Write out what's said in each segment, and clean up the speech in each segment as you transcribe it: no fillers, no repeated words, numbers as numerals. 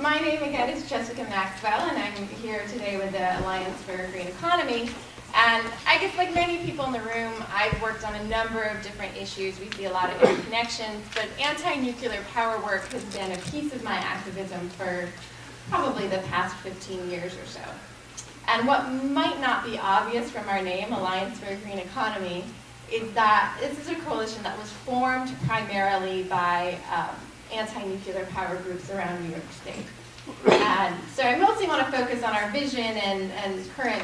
my name again is Jessica Maxwell, and I'm here today with the Alliance for a Green Economy. And I guess like many people in the room, I've worked on a number of different issues. We see a lot of interconnections, but anti-nuclear power work has been a piece of my activism for probably the past 15 years or so. And what might not be obvious from our name, Alliance for a Green Economy, is that this is a coalition that was formed primarily by anti-nuclear power groups around New York State. And so I mostly want to focus on our vision and current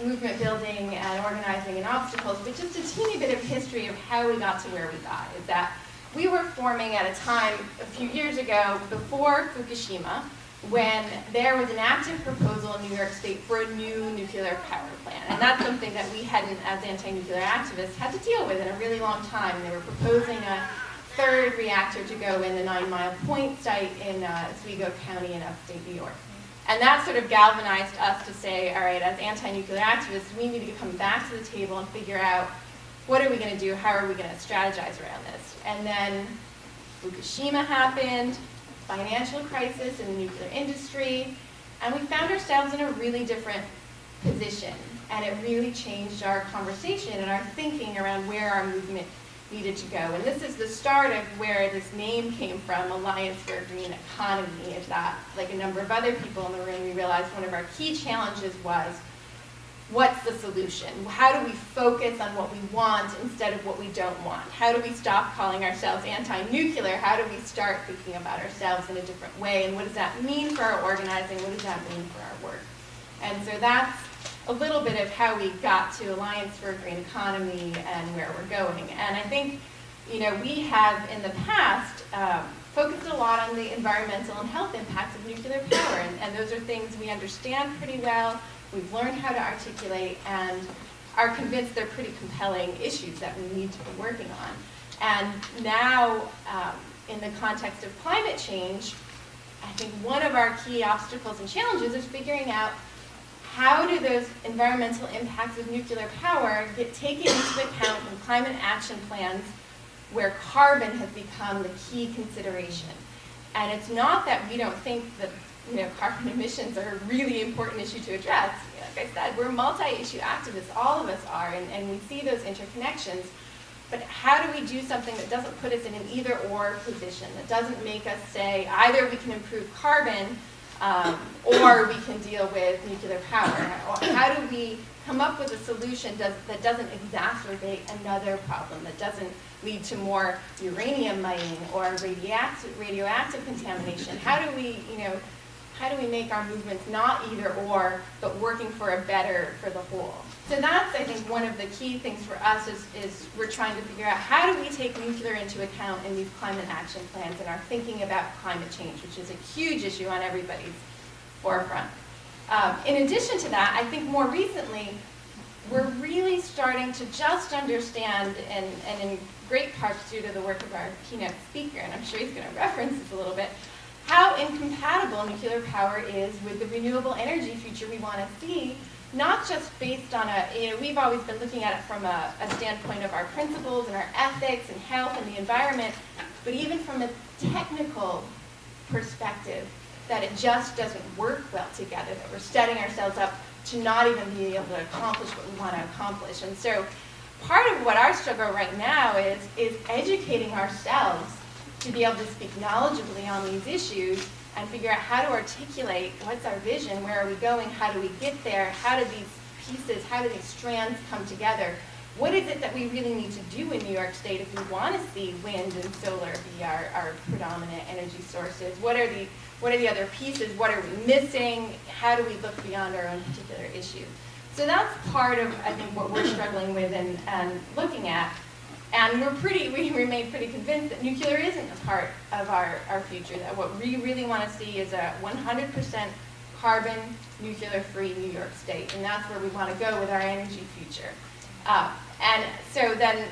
movement building and organizing and obstacles, but just a teeny bit of history of how we got to where we got is that we were forming at a time a few years ago before Fukushima, when there was an active proposal in New York State for a new nuclear power plant. And that's something that we hadn't, as anti-nuclear activists, had to deal with in a really long time. They were proposing a third reactor to go in the 9 Mile Point site in Oswego County in upstate New York. And that sort of galvanized us to say, all right, as anti-nuclear activists, we need to come back to the table and figure out what are we going to do, how are we going to strategize around this. And then Fukushima happened, financial crisis in the nuclear industry, and we found ourselves in a really different position. And it really changed our conversation and our thinking around where our movement needed to go. And this is the start of where this name came from, Alliance for a Green Economy, is that, like a number of other people in the room, we realized one of our key challenges was, what's the solution? How do we focus on what we want instead of what we don't want? How do we stop calling ourselves anti-nuclear? How do we start thinking about ourselves in a different way? And what does that mean for our organizing? What does that mean for our work? And so that's a little bit of how we got to Alliance for a Green Economy and where we're going. And I think, we have in the past focused a lot on the environmental and health impacts of nuclear power. And those are things we understand pretty well. We've learned how to articulate and are convinced they're pretty compelling issues that we need to be working on. And now, in the context of climate change, I think one of our key obstacles and challenges is figuring out how do those environmental impacts of nuclear power get taken into account in climate action plans where carbon has become the key consideration. And it's not that we don't think that carbon emissions are a really important issue to address. Like I said, we're multi-issue activists, all of us are, and we see those interconnections. But how do we do something that doesn't put us in an either-or position, that doesn't make us say either we can improve carbon or we can deal with nuclear power? How do we come up with a solution that doesn't exacerbate another problem, that doesn't lead to more uranium mining or radioactive contamination? How do we make our movements not either or, but working for a better for the whole? So that's, I think, one of the key things for us is we're trying to figure out how do we take nuclear into account in these climate action plans and our thinking about climate change, which is a huge issue on everybody's forefront. In addition to that, I think more recently, we're really starting to just understand, and in great part due to the work of our keynote speaker, and I'm sure he's going to reference this a little bit, how incompatible nuclear power is with the renewable energy future we want to see, not just based on we've always been looking at it from a standpoint of our principles and our ethics and health and the environment, but even from a technical perspective, that it just doesn't work well together, that we're setting ourselves up to not even be able to accomplish what we want to accomplish. And so part of what our struggle right now is educating ourselves to be able to speak knowledgeably on these issues and figure out how to articulate what's our vision, where are we going, how do we get there, how do these pieces, how do these strands come together? What is it that we really need to do in New York State if we want to see wind and solar be our predominant energy sources? What are the other pieces? What are we missing? How do we look beyond our own particular issue? So that's part of, I think, what we're struggling with and looking at. And we remain pretty convinced that nuclear isn't a part of our future, that what we really want to see is a 100% carbon, nuclear-free New York State. And that's where we want to go with our energy future. And so then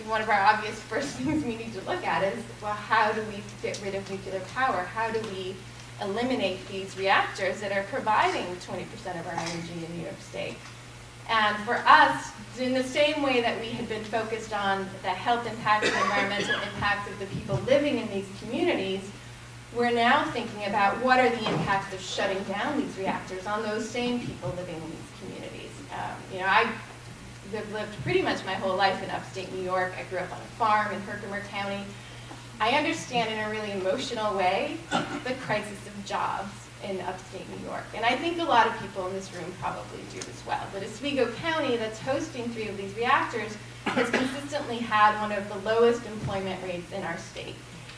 one of our obvious first things we need to look at is, well, how do we get rid of nuclear power? How do we eliminate these reactors that are providing 20% of our energy in New York State? And for us, in the same way that we had been focused on the health impacts and environmental impacts of the people living in these communities, we're now thinking about what are the impacts of shutting down these reactors on those same people living in these communities. I've lived pretty much my whole life in upstate New York. I grew up on a farm in Herkimer County. I understand in a really emotional way the crisis of jobs in upstate New York. And I think a lot of people in this room probably do as well. But Oswego County, that's hosting 3 of these reactors, has consistently had one of the lowest employment rates in our state.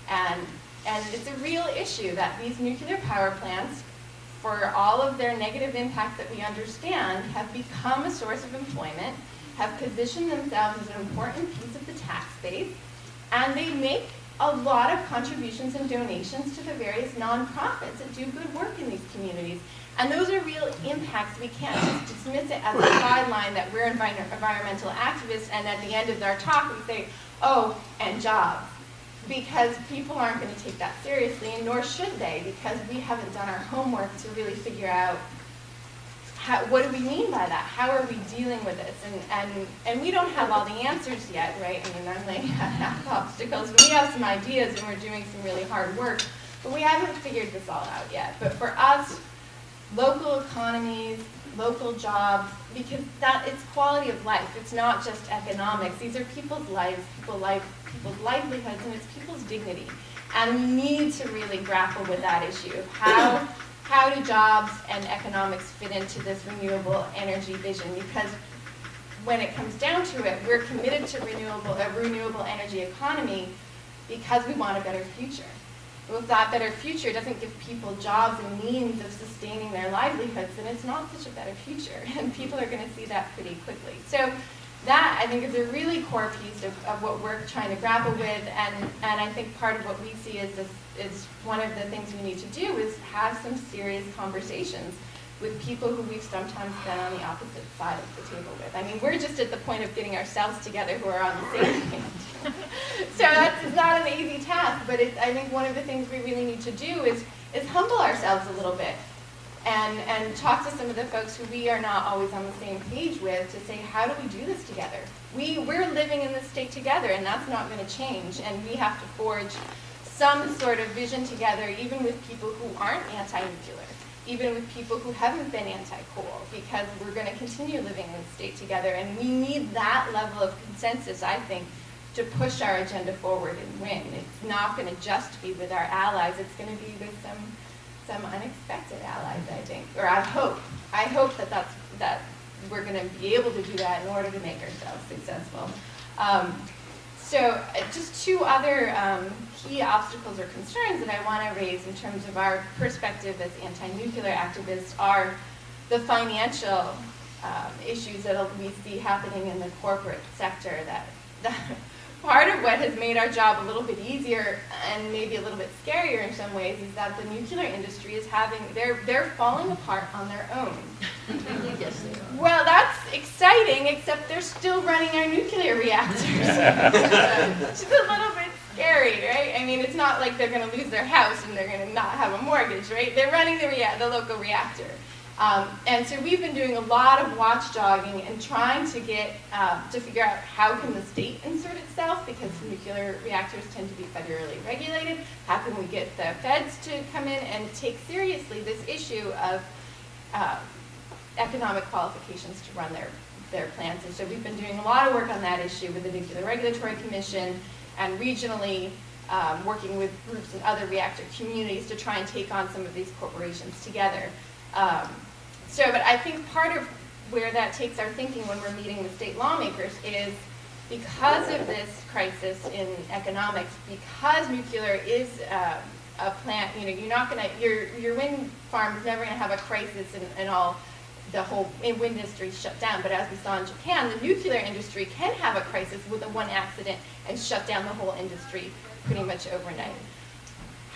And it's a real issue that these nuclear power plants, for all of their negative impacts that we understand, have become a source of employment, have positioned themselves as an important piece of the tax base, and they make a lot of contributions and donations to the various nonprofits that do good work in these communities. And those are real impacts. We can't just dismiss it as a sideline that we're environmental activists, and at the end of our talk we say, oh, and jobs. Because people aren't going to take that seriously, and nor should they, because we haven't done our homework to really figure out what do we mean by that? How are we dealing with this? And we don't have all the answers yet, right? I mean, I'm laying out half obstacles, but we have some ideas, and we're doing some really hard work, but we haven't figured this all out yet. But for us, local economies, local jobs, because it's quality of life. It's not just economics. These are people's lives, people's livelihoods, and it's people's dignity. And we need to really grapple with that issue of how do jobs and economics fit into this renewable energy vision? Because when it comes down to it, we're committed to a renewable energy economy because we want a better future. Well, if that better future doesn't give people jobs and means of sustaining their livelihoods, then it's not such a better future, and people are going to see that pretty quickly. So that, I think, is a really core piece of what we're trying to grapple with, and I think part of what we see is one of the things we need to do is have some serious conversations with people who we've sometimes been on the opposite side of the table with. I mean, we're just at the point of getting ourselves together who are on the same page. So that's not an easy task, but I think one of the things we really need to do is humble ourselves a little bit and talk to some of the folks who we are not always on the same page with to say, how do we do this together? We're living in this state together, and that's not going to change, and we have to forge some sort of vision together, even with people who aren't anti-nuclear, even with people who haven't been anti-coal, because we're going to continue living in this state together, and we need that level of consensus, I think, to push our agenda forward and win. It's not going to just be with our allies, it's going to be with some unexpected allies, I think, or I hope that we're going to be able to do that in order to make ourselves successful. So just 2 other key obstacles or concerns that I want to raise in terms of our perspective as anti-nuclear activists are the financial issues that we see happening in the corporate sector. That part of what has made our job a little bit easier and maybe a little bit scarier in some ways is that the nuclear industry is they're falling apart on their own. Yes, they are. Well, that's exciting, except they're still running our nuclear reactors. It's a little bit scary, right? I mean, it's not like they're going to lose their house and they're going to not have a mortgage, right? They're running the local reactor. And so we've been doing a lot of watchdogging and trying to get to figure out how can the state insert itself, because nuclear reactors tend to be federally regulated. How can we get the feds to come in and take seriously this issue of economic qualifications to run their plants? And so we've been doing a lot of work on that issue with the Nuclear Regulatory Commission and regionally working with groups in other reactor communities to try and take on some of these corporations together. But I think part of where that takes our thinking when we're meeting with state lawmakers is because of this crisis in economics, because nuclear is a plant, you're not going to, your wind farm is never going to have a crisis and the whole wind industry shut down. But as we saw in Japan, the nuclear industry can have a crisis with one accident and shut down the whole industry pretty much overnight.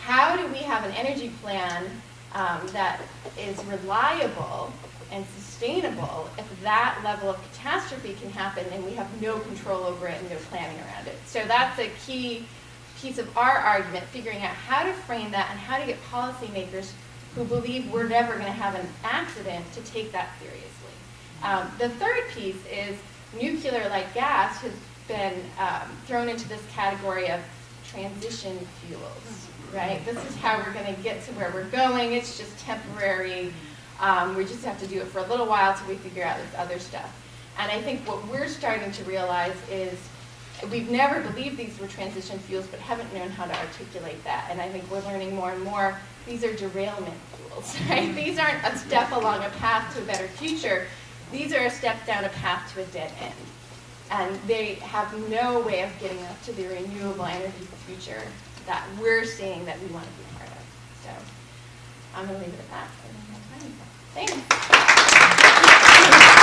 How do we have an energy plan that is reliable and sustainable if that level of catastrophe can happen and we have no control over it and no planning around it? So that's a key piece of our argument, figuring out how to frame that and how to get policymakers who believe we're never going to have an accident to take that seriously. The third piece is nuclear, like gas, has been thrown into this category of transition fuels. right? This is how we're going to get to where we're going. It's just temporary. We just have to do it for a little while till we figure out this other stuff. And I think what we're starting to realize is we've never believed these were transition fuels, but haven't known how to articulate that. And I think we're learning more and more these are derailment fuels, right? These aren't a step along a path to a better future. These are a step down a path to a dead end. And they have no way of getting us to the renewable energy future that we're seeing that we want to be part of. So I'm going to leave it at that. I don't have time. Thanks.